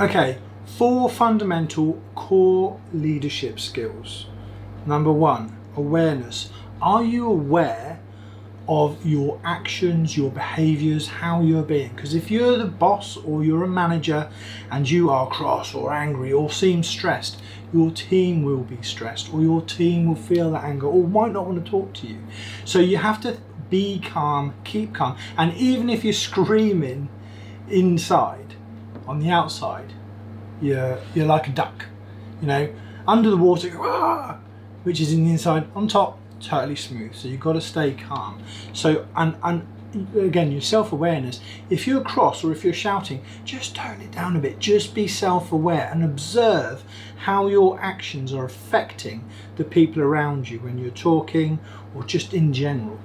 Okay, 4 fundamental core leadership skills. Number 1, awareness. Are you aware of your actions, your behaviors, how you're being? Because if you're the boss or you're a manager and you are cross or angry or seem stressed, your team will be stressed, or your team will feel that anger or might not want to talk to you. So you have to be calm, keep calm. And even if you're screaming inside, on the outside, you're like a duck, under the water, which is in the inside, on top, totally smooth. So you've got to stay calm. So and again, your self-awareness. If you're cross or if you're shouting, just tone it down a bit. Just be self-aware and observe how your actions are affecting the people around you when you're talking or just in general.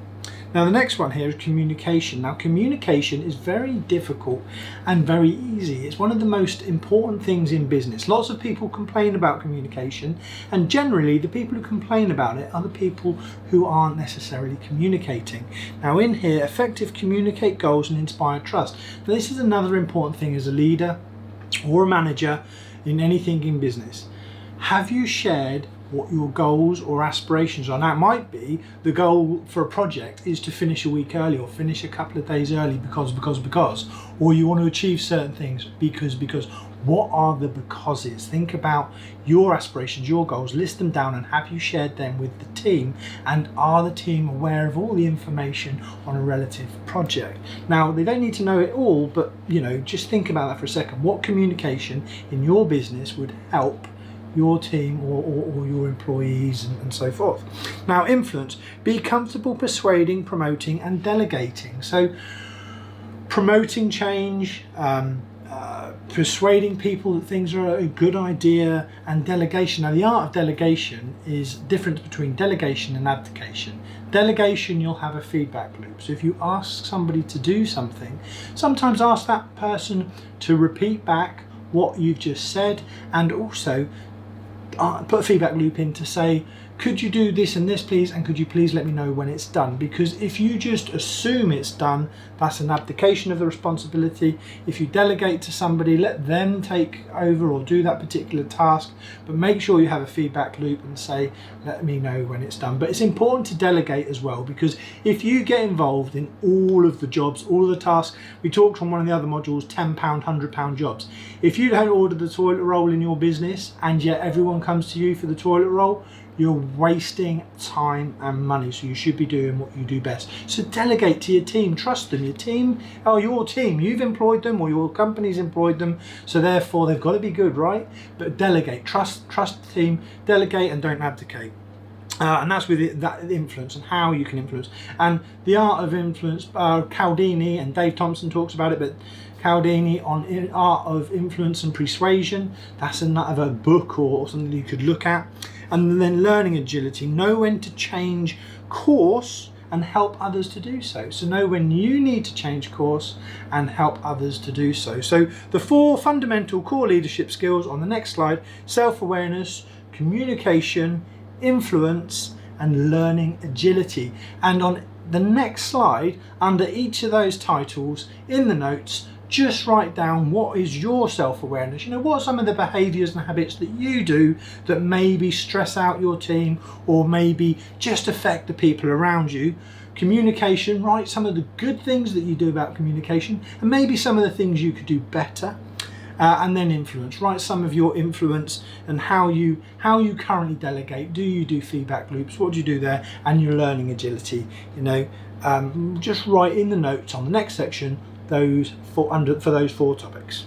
Now the next one here is communication. Now communication is very difficult and very easy. It's one of the most important things in business. Lots of people complain about communication, and generally the people who complain about it are the people who aren't necessarily communicating. Now in here, effective communicate goals and inspire trust. Now this is another important thing as a leader or a manager in anything in business. Have you shared what your goals or aspirations are? Now it might be the goal for a project is to finish a week early or finish a couple of days early because, or you want to achieve certain things because. What are the becauses? Think about your aspirations, your goals, list them down, and have you shared them with the team? And are the team aware of all the information on a relative project? Now, they don't need to know it all, but just think about that for a second. What communication in your business would help your team or your employees and so forth? Now, influence. Be comfortable persuading, promoting, and delegating. So, promoting change, persuading people that things are a good idea, and delegation. Now the art of delegation is different between delegation and abdication. Delegation, you'll have a feedback loop. So if you ask somebody to do something, sometimes ask that person to repeat back what you've just said, and also put a feedback loop in to say, could you do this and this please, and could you please let me know when it's done? Because if you just assume it's done, that's an abdication of the responsibility. If you delegate to somebody, let them take over or do that particular task, but make sure you have a feedback loop and say, let me know when it's done. But it's important to delegate as well, because if you get involved in all of the jobs, all of the tasks, we talked on one of the other modules, £10, £100 jobs. If you don't order the toilet roll in your business and yet everyone comes to you for the toilet roll, you're wasting time and money. So you should be doing what you do best. So delegate to your team, trust them. Your team are your team. You've employed them or your company's employed them. So therefore they've got to be good, right? But delegate, trust the team, delegate and don't abdicate. And that's with that influence and how you can influence. And the art of influence, Cialdini and Dave Thompson talks about it, but Cialdini on art of influence and persuasion, that's another book or something you could look at. And then learning agility, know when to change course and help others to do so. So know when you need to change course and help others to do so. So the 4 fundamental core leadership skills on the next slide: self-awareness, communication, influence, and learning agility. And on the next slide, under each of those titles in the notes, just write down what is your self-awareness. What are some of the behaviours and habits that you do that maybe stress out your team or maybe just affect the people around you. Communication, write some of the good things that you do about communication and maybe some of the things you could do better. And then influence, write some of your influence and how you currently delegate. Do you do feedback loops? What do you do there? And your learning agility. Just write in the notes on the next section for those 4 topics.